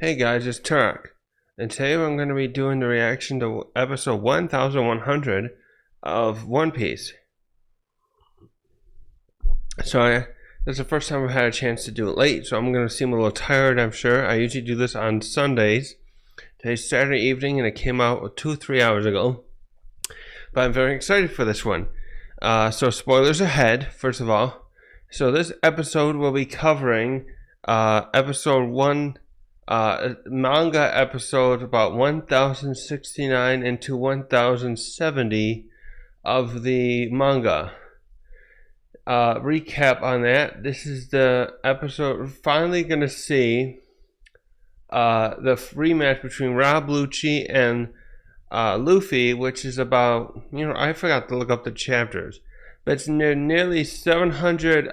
Hey guys, it's Turk, and today I'm going to be doing the reaction to episode 1100 of One Piece. This is the first time I've had a chance to do it late, so I'm going to seem a little tired, I'm sure. I usually do this on Sundays. Today's Saturday evening, and it came out 2-3 hours ago. But I'm very excited for this one. So spoilers ahead, first of all. So this episode will be covering episode 1 manga episode about 1069 into 1070 of the manga. Recap on that. This is the episode. We're finally going to see the rematch between Rob Lucci and Luffy, which is about, I forgot to look up the chapters, but it's nearly 700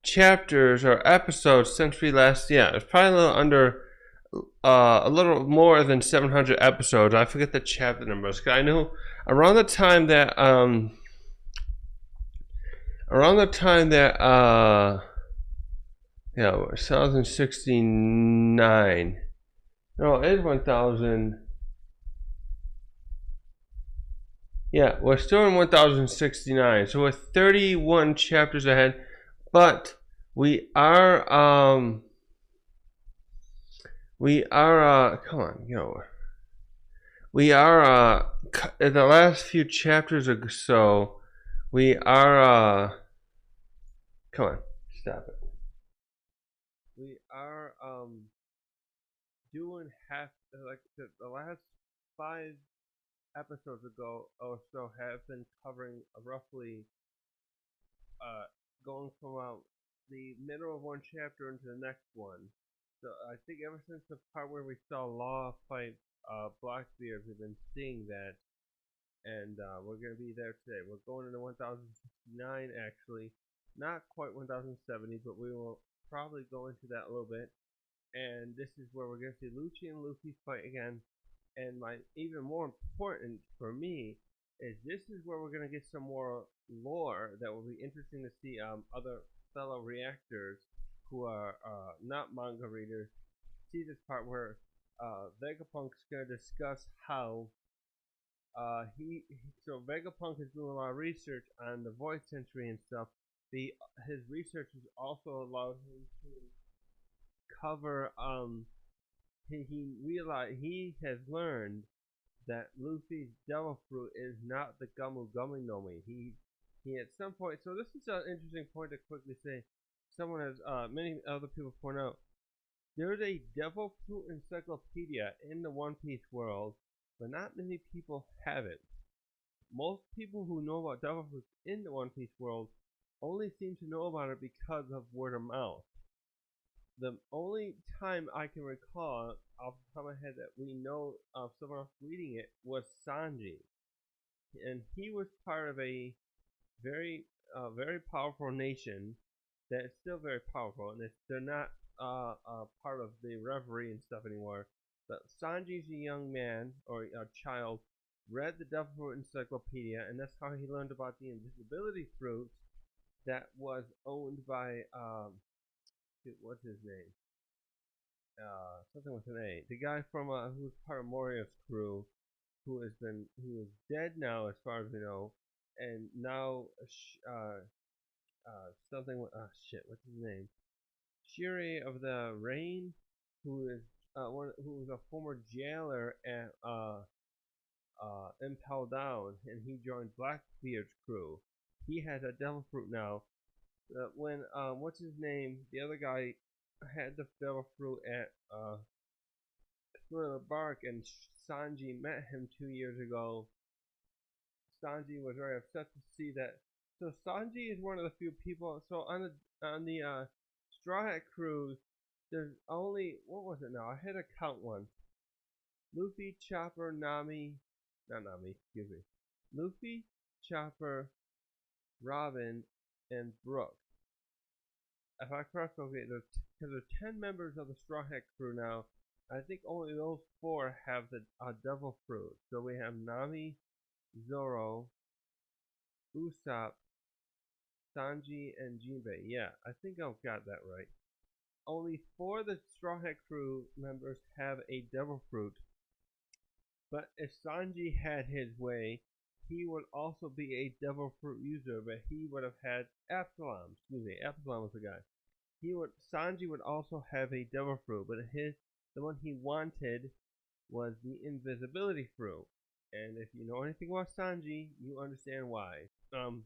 chapters or episodes since we last. Yeah, it's probably a little under, a little more than 700 episodes. I forget the chapter numbers. I know around the time that 1069. No, it's 1000. Yeah, we're still in 1069, so we're 31 chapters ahead, but we are come on, we are in the last few chapters or so, we are come on, stop it. We are doing half, like the last 5 episodes ago or so have been covering roughly going from the middle of one chapter into the next one. So I think ever since the part where we saw Law fight Blackbeard, we've been seeing that, and we're gonna be there today. We're going into 1069 actually, not quite 1070, but we will probably go into that a little bit. And this is where we're gonna see Lucci and Luffy fight again. And my even more important for me is this is where we're gonna get some more lore that will be interesting to see other fellow reactors who are not manga readers see this part where Vegapunk's gonna discuss how so Vegapunk is doing a lot of research on the void century and stuff. His research has also allowed him to cover he realized he has learned that Luffy's Devil Fruit is not the Gumu Gumi no Mi. He at some point. So this is an interesting point to quickly say. Someone has many other people point out. There's a Devil Fruit Encyclopedia in the One Piece world, but not many people have it. Most people who know about Devil Fruit in the One Piece world only seem to know about it because of word of mouth. The only time I can recall off the top of my head that we know of someone else reading it was Sanji, and he was part of a very very powerful nation that is still very powerful, and they're not part of the reverie and stuff anymore. But Sanji's a young man or a child, read the Devil Fruit Encyclopedia, and that's how he learned about the invisibility fruit that was owned by what's his name? Something with an A. The guy from who's part of Morio's crew, who is dead now, as far as we know, and now something with shit. What's his name? Shiri of the Rain, who is who was a former jailer at Impel Down, and he joined Blackbeard's crew. He has a devil fruit now. When what's his name? The other guy had the devil fruit at Thriller Bark, and Sanji met him 2 years ago. Sanji was very upset to see that. So Sanji is one of the few people. So on the Straw Hat cruise, there's only, what was it now? I had to count once. Luffy, Chopper, Nami, not Nami, excuse me. Luffy, Chopper, Robin, and Brooke. If I correct, okay, because there's 10 members of the Straw Hat crew now. I think only those 4 have the Devil Fruit. So we have Nami, Zoro, Usopp, Sanji and Jinbei. Yeah, I think I've got that right. Only 4 of the Straw Hat crew members have a Devil Fruit, but if Sanji had his way, he would also be a Devil Fruit user, but he would have had Absalom. Excuse me, Absalom was the guy. Sanji would also have a Devil Fruit, but the one he wanted was the Invisibility Fruit. And if you know anything about Sanji, you understand why. Um,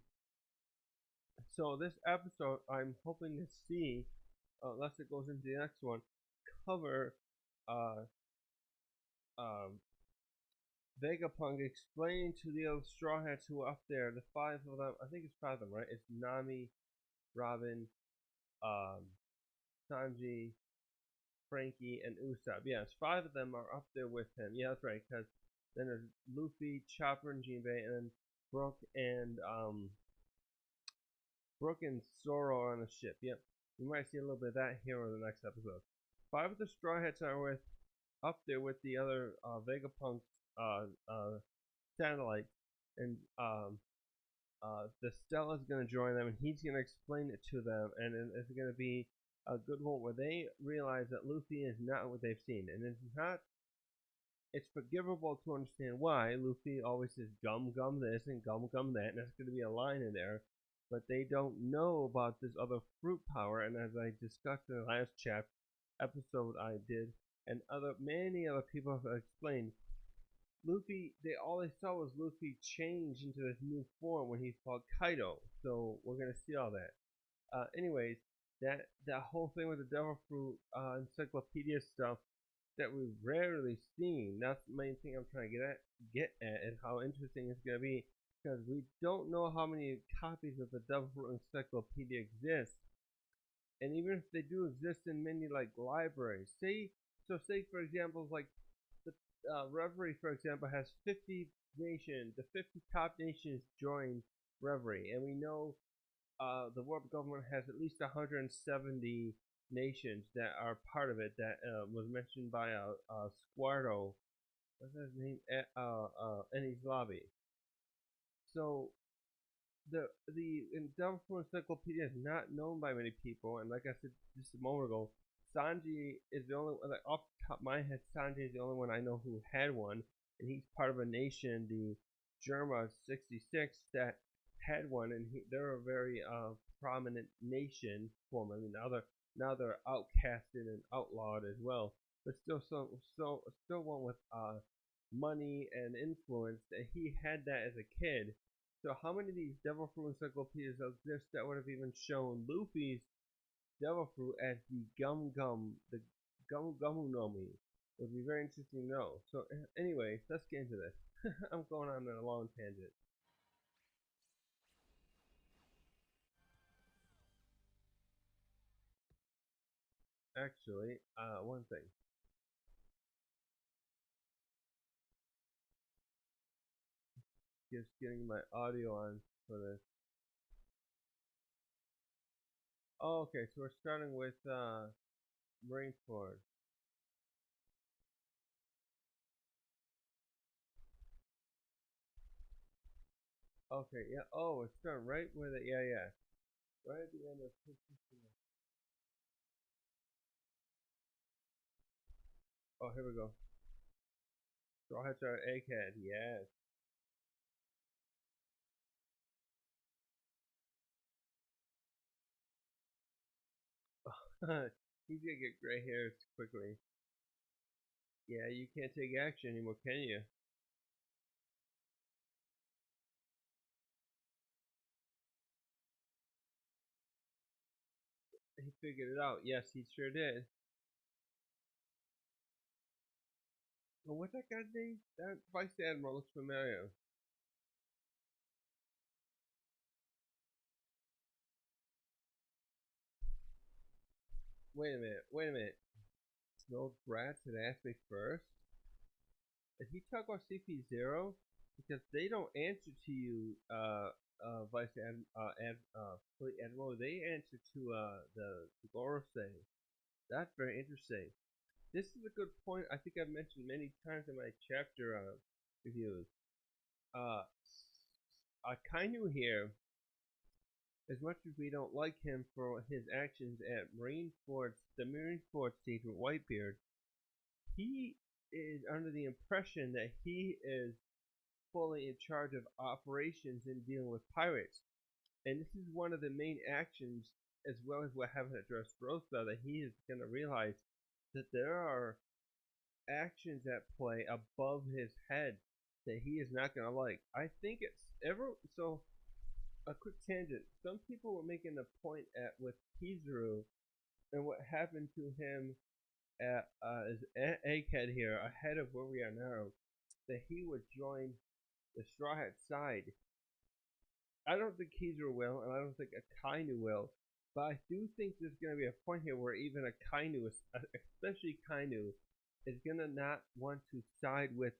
so this episode, I'm hoping to see, unless it goes into the next one, cover uh, um, Vegapunk explaining to the other Straw Hats who are up there, the 5 of them, I think it's 5 of them, right? It's Nami, Robin, um, Sanji, Frankie, and Usopp. Yes, 5 of them are up there with him. Yeah, that's right, because then there's Luffy, Chopper, and Jinbei, and then Brook and Zoro on a ship. Yep, we might see a little bit of that here in the next episode. 5 of the Straw Hats are up there with the other Vegapunk satellites, and the Stella's going to join them, and he's going to explain it to them, and it's going to be a good one where they realize that Luffy is not what they've seen, and it's forgivable to understand why Luffy always says gum gum this and gum gum that, and that's going to be a line in there, but they don't know about this other fruit power, and as I discussed in the last episode I did, and many other people have explained, Luffy, all they saw was Luffy change into this new form when he fought Kaido. So we're gonna see all that. Anyways, that whole thing with the Devil Fruit Encyclopedia stuff that we've rarely seen. That's the main thing I'm trying to get at, and how interesting it's gonna be, because we don't know how many copies of the Devil Fruit Encyclopedia exist, and even if they do exist in many like libraries, say for example, like the Reverie, for example, has 50 nations. The 50 top nations join Reverie, and we know the world government has at least 170 nations that are part of it. That was mentioned by Squardo. What's his name? Enies Lobby. So the Devil Fruit Encyclopedia is not known by many people, and like I said just a moment ago, Sanji is the only one, like, off the top of my head, Sanji is the only one I know who had one, and he's part of a nation, the Germa 66, that had one, and they're a very prominent nation for them. I mean, now they're outcasted and outlawed as well, but still one with money and influence. That he had that as a kid. So how many of these Devil Fruit Encyclopedias exist that would have even shown Luffy's Devil Fruit as the Gum Gumu would be very interesting to know. So anyway, let's get into this. I'm going on a long tangent. Actually, one thing. Just getting my audio on for this. Oh, okay, so we're starting with Rainford. Okay, yeah. Oh, it's starting right where yeah. Right at the end of. Oh, here we go. Straw Hats are egghead. Yes. He's gonna get gray hairs quickly. Yeah, you can't take action anymore, can you? He figured it out. Yes, he sure did. Well, what's that guy's name? That Vice Admiral looks familiar. Wait a minute. Wait a minute. Those brats had asked me first. Did he talk about CP0? Because they don't answer to you, Fleet Admiral. They answer to the Gorosei. That's very interesting. This is a good point. I think I've mentioned many times in my chapter reviews. Uh, Kainu here as much as we don't like him for his actions at the Marineford stage with Whitebeard, he is under the impression that he is fully in charge of operations and dealing with pirates. And this is one of the main actions, as well as what happened at Dressrosa, that he is going to realize that there are actions at play above his head that he is not going to like. I think it's ever so. A quick tangent. Some people were making a point at with Kizaru and what happened to him at his egghead here, ahead of where we are now, that he would join the Straw Hat side. I don't think Kizaru will, and I don't think Akainu will. But I do think there's going to be a point here where even Akainu, especially Kainu, is going to not want to side with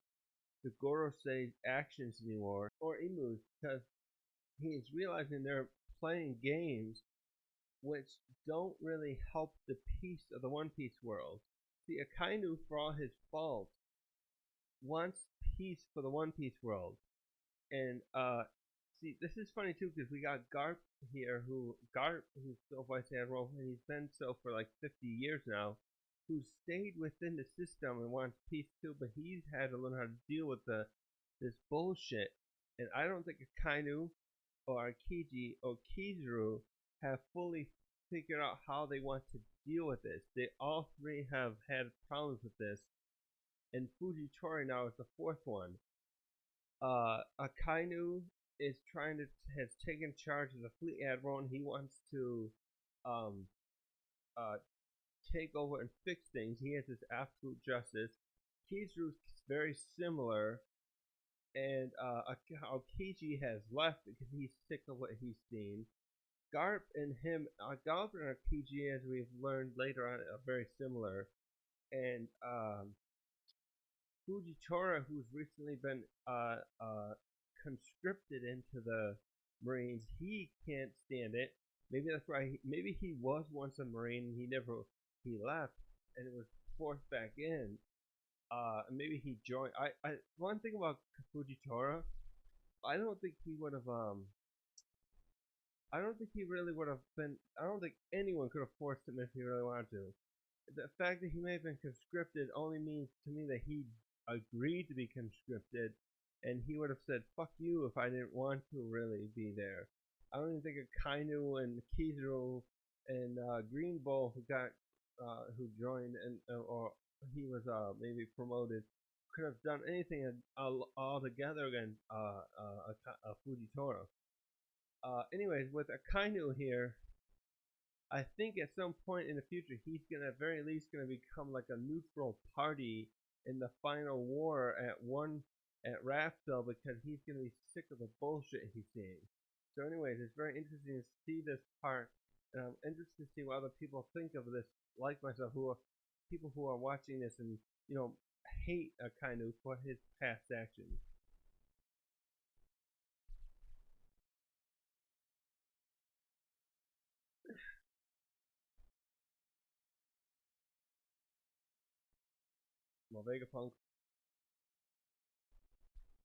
the Gorosei's actions anymore, or Imu's, because he is realizing they're playing games which don't really help the peace of the One Piece world. See, Akainu, for all his faults, wants peace for the One Piece world. And see, this is funny too because we got Garp here, who's still Vice Admiral, and he's been so for like 50 years now, who stayed within the system and wants peace too, but he's had to learn how to deal with this bullshit. And I don't think Akainu or Akiji or Kizaru have fully figured out how they want to deal with this. They all three have had problems with this, and Fujitora now is the fourth one. Akainu has taken charge of the fleet admiral, and he wants to um, take over and fix things. He has this absolute justice. Kizaru's very similar, and Aokiji has left because he's sick of what he's seen. Garp and Aokiji, as we've learned later on, are very similar. And Fujitora, who's recently been conscripted into the Marines, he can't stand it. Maybe that's why. Maybe he was once a Marine and he left and it was forced back in. Maybe he joined. One thing about Fujitora, I don't think he would have. I don't think he really would have been. I don't think anyone could have forced him if he really wanted to. The fact that he may have been conscripted only means to me that he agreed to be conscripted, and he would have said "fuck you" if I didn't want to really be there. I don't even think of Kainu and Kizaru and Green Bull who joined and or he was maybe promoted could have done anything all together against Fujitora. Anyways, with Akainu here, I think at some point in the future he's gonna at very least gonna become like a neutral party in the final war at Raftel because he's gonna be sick of the bullshit he's seeing. So anyways, it's very interesting to see this part, and I'm interested to see what other people think of this, like myself, people who are watching this and hate Akainu for his past actions. Well, Vegapunk,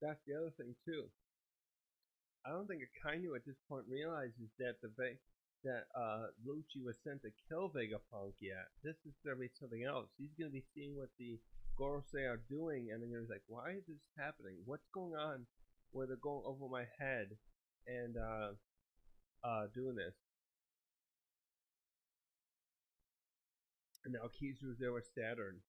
that's the other thing too. I don't think Akainu at this point realizes that Lucci was sent to kill Vegapunk yet. This is gonna be something else. He's gonna be seeing what the Gorosei are doing, and then he's like, "Why is this happening? What's going on? Where they're going over my head and doing this?" And now Kizu's there with Saturn.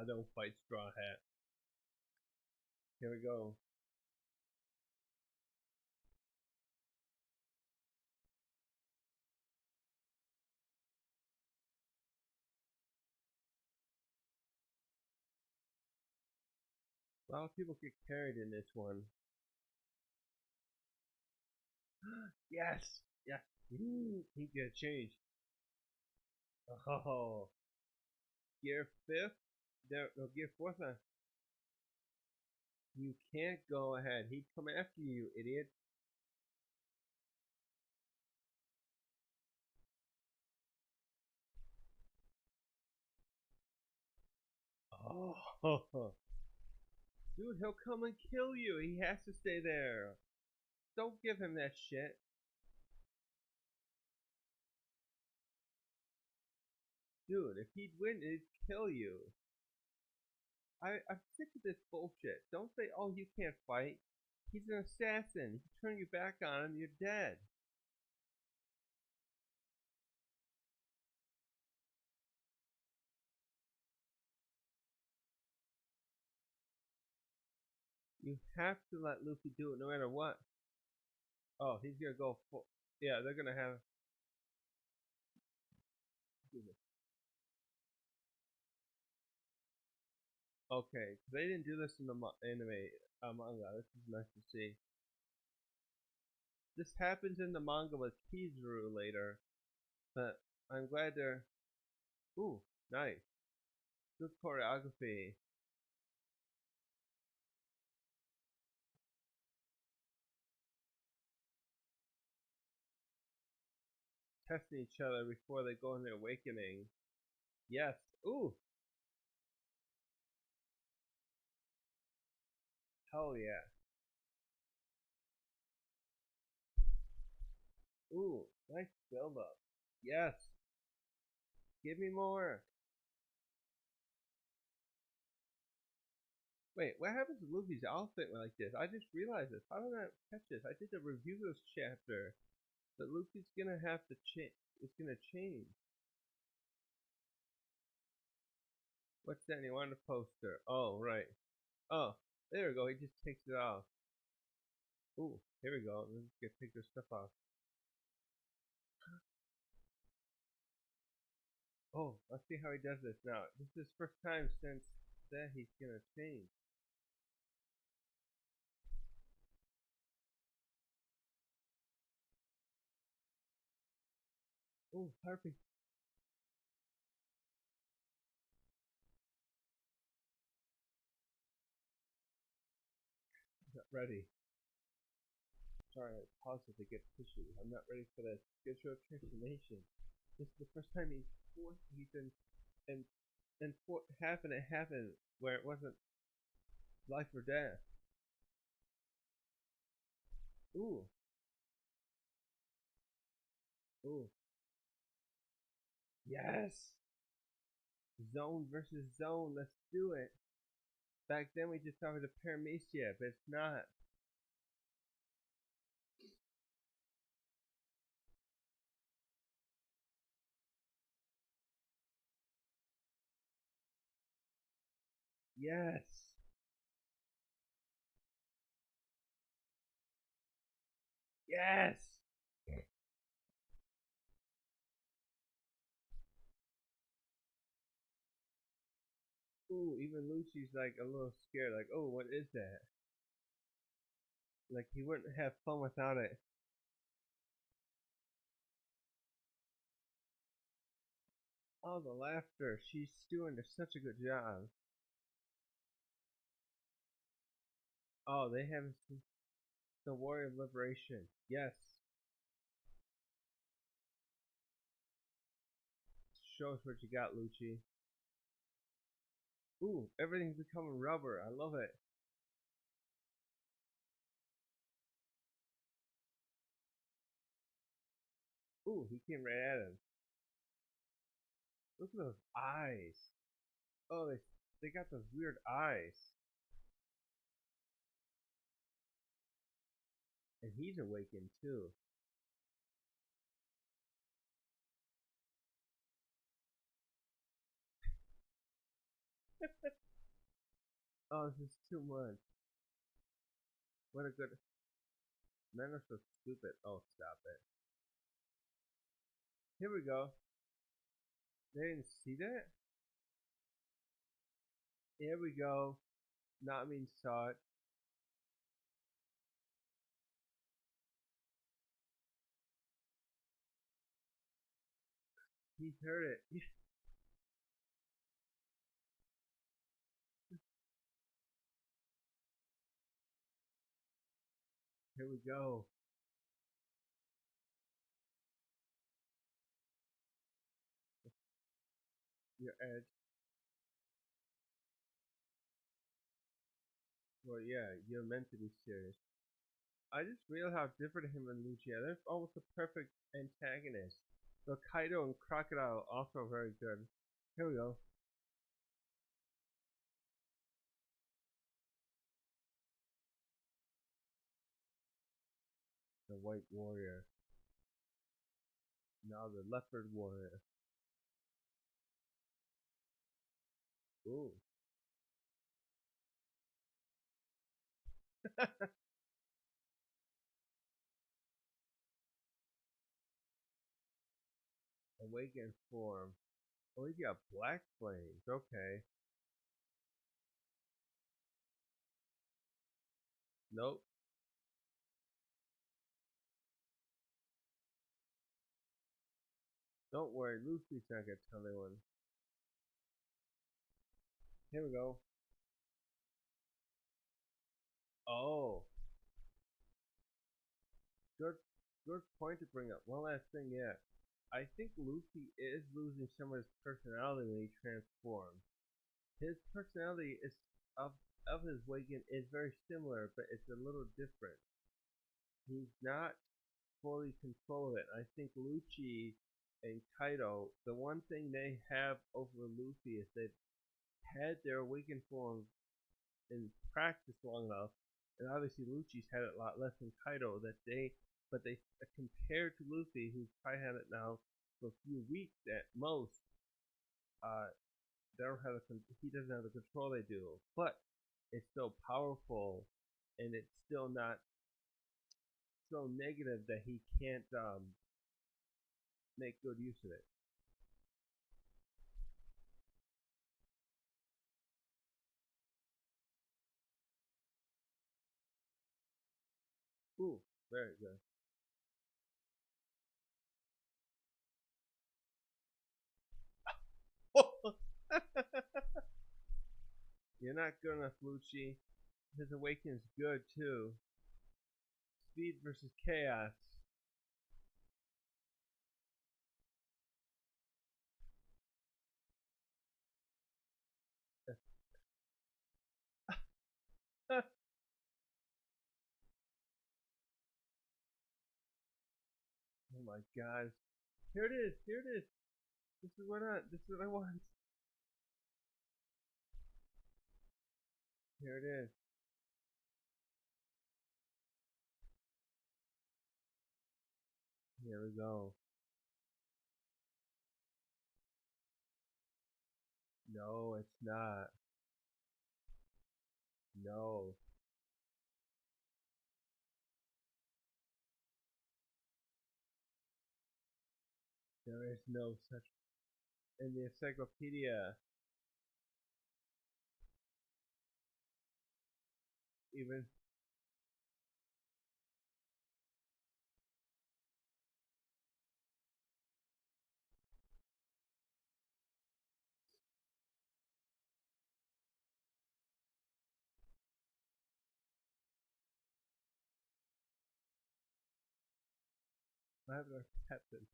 Don't fight, Straw Hat. Here we go. A lot of people get carried in this one. Yes! Yes! He get changed. Oh. Gear 5th? No, Gear 4th. You can't go ahead. He'd come after you, idiot. Dude, he'll come and kill you. He has to stay there. Don't give him that shit. Dude, if he'd win, he'd kill you. I'm sick of this bullshit. Don't say, oh, you can't fight. He's an assassin. If you turn your back on him, you're dead. You have to let Luffy do it no matter what. Oh, he's gonna go full. Yeah, they're gonna have. Okay, they didn't do this in the anime manga. This is nice to see. This happens in the manga with Kizaru later, but I'm glad they're. Ooh, nice. Good choreography. Testing each other before they go in their awakening. Yes. Ooh. Hell yeah. Ooh, nice build up. Yes. Give me more. Wait, what happens to Luffy's outfit like this? I just realized this. How did I catch this? I did the review of this chapter. But Luffy's gonna have to change. It's gonna change. What's that? You want a poster? Oh, right. Oh, there we go. He just takes it off. Ooh, here we go. Let's get take this stuff off. Oh, let's see how he does this now. This is his first time since that he's gonna change. Ooh, Harpy. Not ready. Sorry, I paused it to get tissue. I'm not ready for this. Schedule transformation. This is the first time he's been and half and it happened where it wasn't life or death. Ooh. Ooh. Yes. Zone versus zone. Let's do it. Back then we just thought it was a paramecia, but it's not. Yes. Yes. Ooh, even Lucci's like a little scared, like, oh, what is that? Like he wouldn't have fun without it. Oh, the laughter. She's doing such a good job. Oh, they have the Warrior of Liberation. Yes. Show us what you got, Lucci. Ooh, everything's becoming rubber. I love it. Ooh, he came right at him. Look at those eyes. Oh, they got those weird eyes. And he's awakened too. Oh, this is too much. What a good. Men are so stupid. Oh, stop it. Here we go. They didn't see that? Here we go. Not mean saw it. He heard it. Here we go. Your edge. Well, yeah, you're meant to be serious. I just realized how different him and Lucia. They're almost a perfect antagonist. So Kaido and Crocodile also very good. Here we go. The White Warrior. Now the Leopard Warrior. Ooh. Awakened form. Oh, he's got black flames. Okay. Nope. Don't worry, Luffy's not gonna tell anyone. Here we go. Oh, good, good point to bring up. One last thing, yeah. I think Luffy is losing some of his personality when he transforms. His personality is of of his Waken is very similar, but it's a little different. He's not fully control it. I think Lucci and Kaido, the one thing they have over Luffy is they've had their awakened form in practice long enough, and obviously Lucci's had it a lot less than Kaido. But they compared to Luffy, who's probably had it now for a few weeks at most. Uh, they don't have he doesn't have the control they do, but it's still powerful, and it's still not so negative that he can't make good use of it. Ooh, very good. You're not good enough, Lucci. His awakening's good too. Speed versus chaos. Oh my god. Here it is. Here it is. This is what I. This is what I want. Here it is. Here we go. No, it's not. No, there is no such. In the encyclopedia, even I have our captain.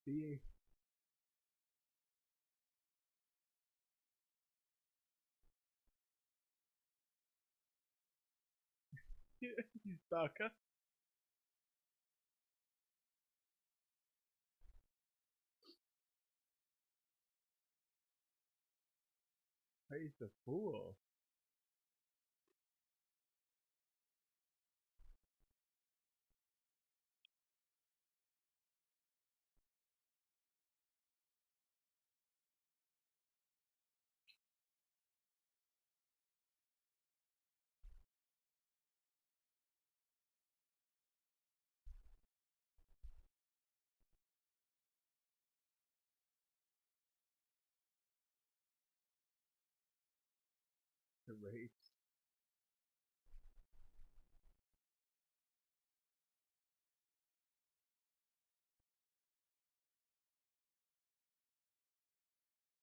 Being he's Baka. He's the fool. The race.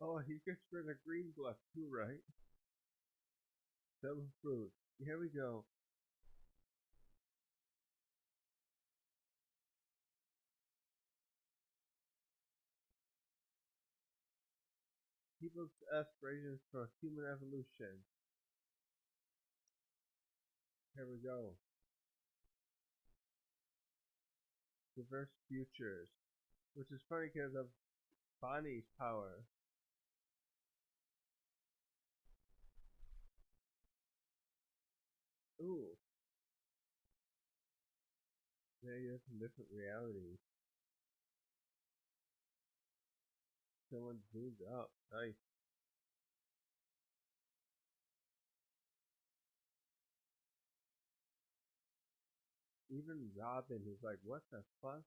Oh, he gets rid of green bluff too, right? Devil Fruit. Here we go. People's aspirations for human evolution. Here we go. Diverse futures. Which is funny because of Bonnie's power. Ooh. There you have some different realities. Someone zoomed up. Nice. Even Robin is like, what the fuck?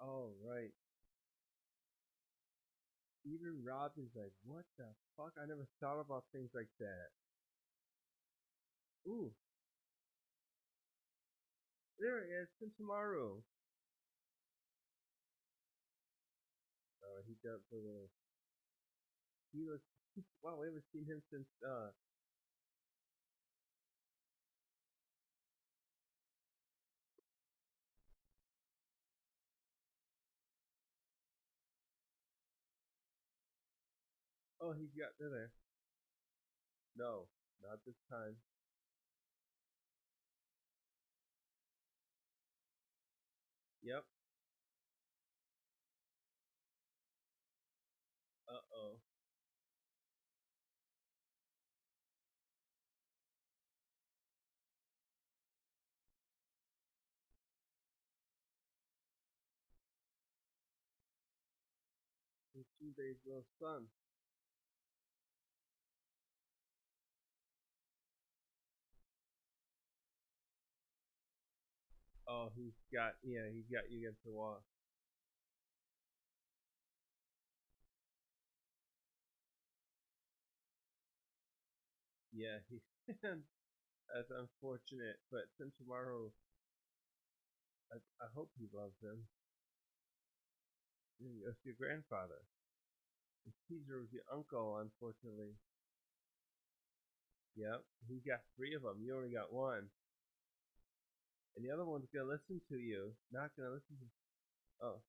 Oh, right. Even Robin's like, what the fuck? I never thought about things like that. Ooh, there it is, Tomorrow. Oh, he got the little. He looks. Wow, we haven't seen him since. Oh, he got there. No, not this time. Yep. Uh oh. It's Tuesday's little son. Oh, he's got. Yeah, he's got you against the wall. Yeah, he. That's unfortunate, but Tomorrow. I hope he loves him. It's your grandfather. And Caesar was your uncle, unfortunately. Yep, he got three of them. You only got one, and the other one's gonna listen to you. Not gonna listen to. Oh,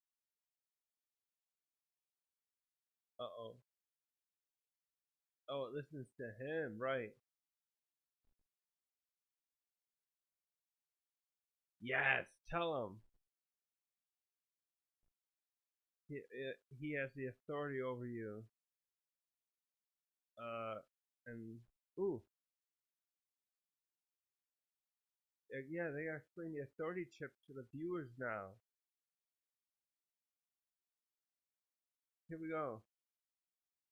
oh. Oh, it listens to him, right? Yes, tell him. He he has the authority over you. Uh, and ooh, yeah, they are explaining the authority chip to the viewers now. Here we go.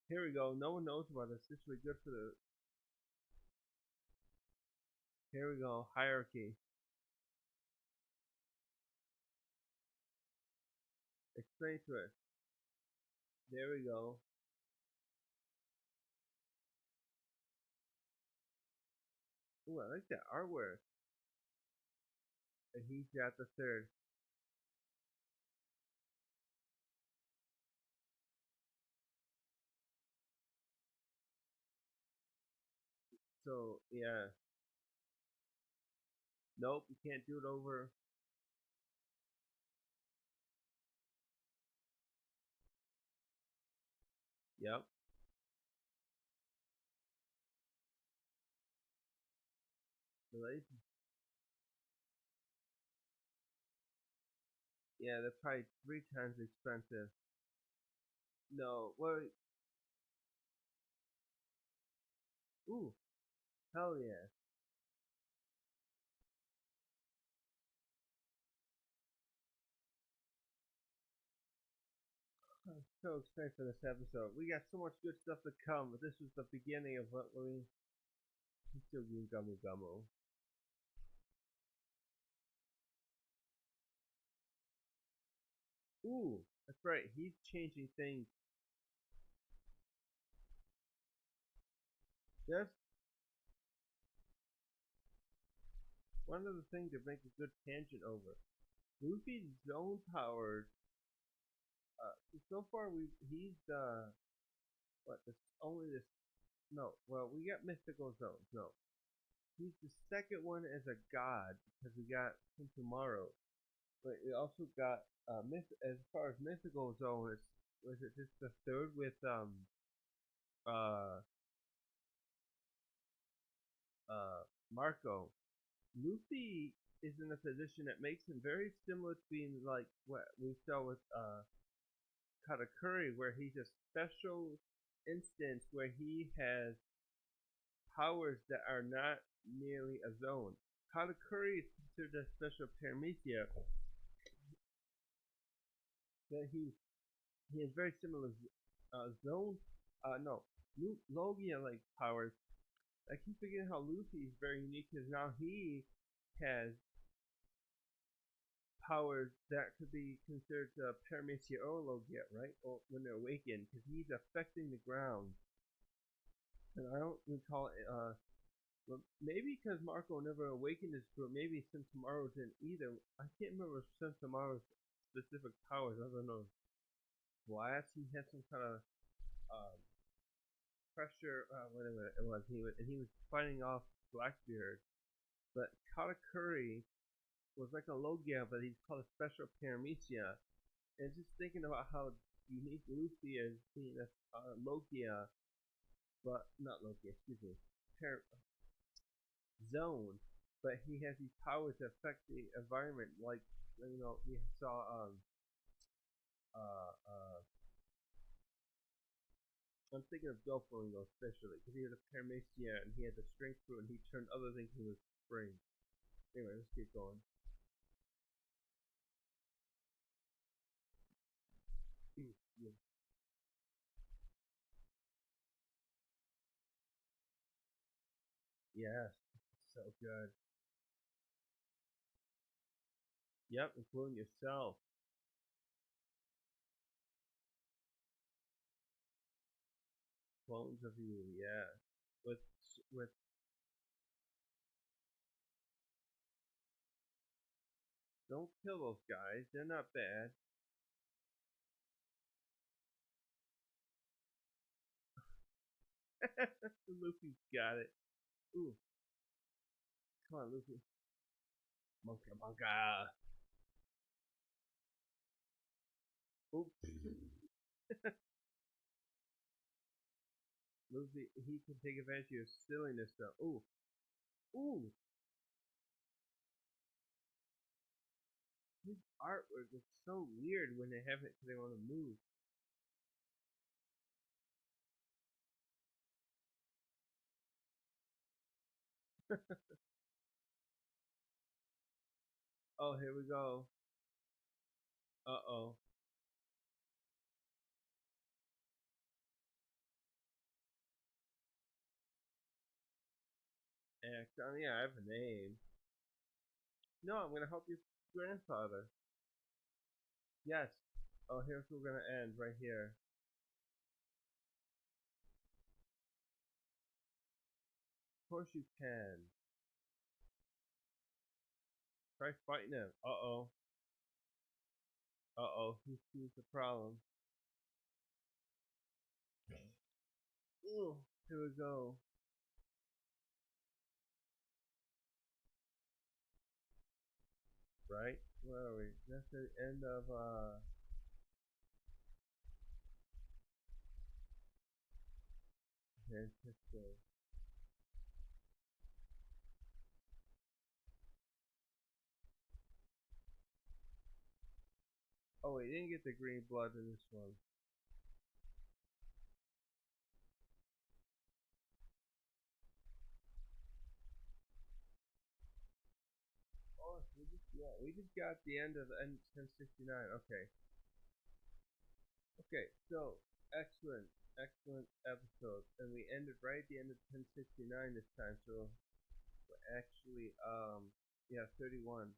Here we go. No one knows about this. This will be good for the. Here we go. Hierarchy. Explain to us. There we go. Ooh, I like that artwork. And he's got the third. So yeah. Nope, you can't do it over. Yep. Really? Yeah, they're probably three times expensive. No, well, ooh, hell yeah. I'm so excited for this episode. We got so much good stuff to come, but this was the beginning of what we still doing Gummo Gummo. Ooh, that's right. He's changing things. That's one of the things to make a good tangent over. Luffy's zone powers. So far he's what this only this no well we got mystical zones no he's the second one as a god because we got tomorrow but we also got myth as far as mythical zones was it just the third with uh Marco. Luffy is in a position that makes him very similar to being like what we saw with Katakuri, where he's a special instance where he has powers that are not merely a zone. Katakuri is considered a special paramecia that he has very similar zone no Logia like powers. I keep forgetting how Luffy is very unique because now he has powers that could be considered paramecia or Logia, right? Or when they're awakened, because he's affecting the ground. And I don't recall well, maybe because Marco never awakened his group, maybe Sentomaru didn't either. I can't remember Sentomaru's specific powers. I don't know. Blast. He had some kind of um, pressure. Whatever it was. He was fighting off Blackbeard. But Katakuri was like a Logia, but he's called a special paramecia. And just thinking about how unique Luffy is being a Logia, but not Logia. Excuse me. Zone, but he has these powers that affect the environment. Like we saw uh, uh, I'm thinking of Doflamingo especially because he had a paramecia and he had the strength to it and he turned other things into spring. Anyway, let's keep going. Yeah. Yes, so good. Yep, including yourself. Clones of you, yeah. With with don't kill those guys. They're not bad. Luffy's got it. Ooh, come on, Luffy. Monka monka. Oops. Luffy, he can take advantage of your silliness though. Ooh, ooh. His artwork is so weird when they have it because they want to move. Oh, here we go. Uh oh. Yeah, I have a name. No, I'm gonna help your grandfather. Yes. Oh, here's where we're gonna end right here. Of course you can. Try fighting him. Uh oh. Uh oh. Who's the problem? Ooh. Here we go. Right? Where are we? That's the end of Francisco. Oh, we didn't get the green blood in this one. Oh, we just got the end of the end 1069. Okay. Okay, so excellent episode, and we ended right at the end of 1069 this time. So we're actually, yeah, 31.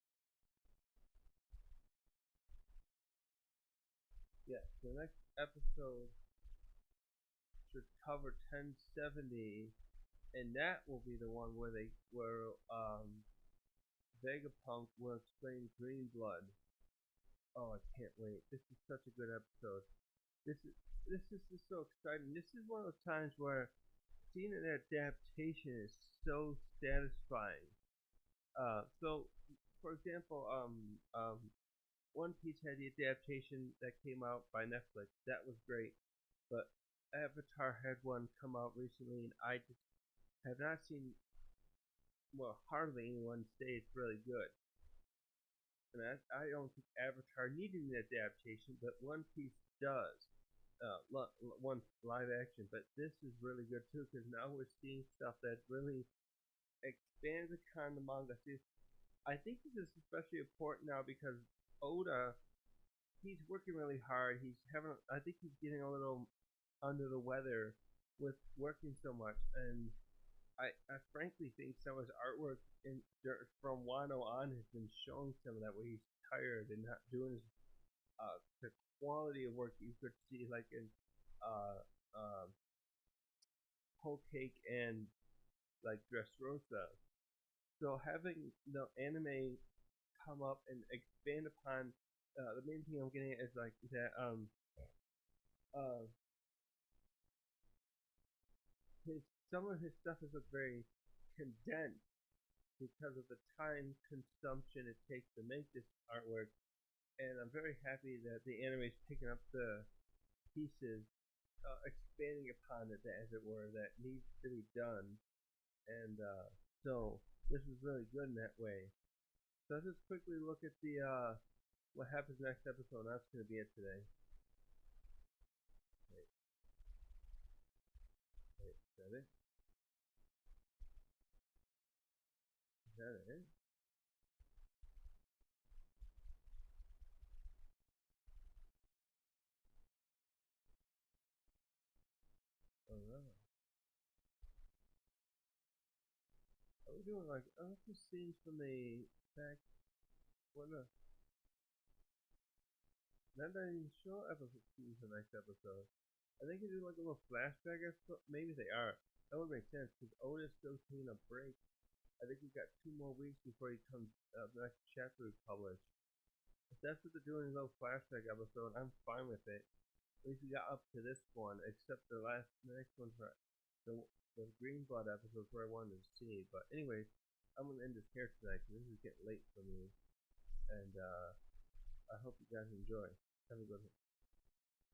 Yeah, the next episode should cover 1070, and that will be the one where Vegapunk will explain Green Blood. Oh, I can't wait! This is such a good episode. This is this is just so exciting. This is one of those times where seeing an adaptation is so satisfying. So, for example, One Piece had the adaptation that came out by Netflix. That was great, but Avatar had one come out recently, and I just have not seen, well, hardly anyone say it's really good. And I don't think Avatar needed an adaptation, but One Piece does. One live action, but this is really good too because now we're seeing stuff that really expands upon the manga. See, I think this is especially important now because Oda, he's working really hard. I think he's getting a little under the weather with working so much, and I frankly think some of his artwork from Wano on has been showing some of that where he's tired and not doing the quality of work you could see like in uh, uh, Whole Cake and like Dressrosa. So having the anime come up and expand upon the main thing I'm getting at is like that uh his some of his stuff is very condensed because of the time consumption it takes to make this artwork, and I'm very happy that the anime is picking up the pieces, expanding upon it, as it were, that needs to be done, and so this is really good in that way. So let's just quickly look at the what happens next episode. That's going to be it today. Wait, is that it? Is that it? Oh no. Are we doing like just scenes from the back? What the? Not that even show episode scenes the next episode. I think they do like a little flashback episode. Maybe they are. That would make sense because Oda's still taking a break. I think he's got 2 more weeks before he comes. The next chapter is published. If that's what they're doing, a little flashback episode, I'm fine with it. At least we got up to this one, except the next one's for the Green Blood episodes where I wanted to see. But anyways, I'm gonna end this here tonight because this is getting late for me, and I hope you guys enjoy. Have a good one.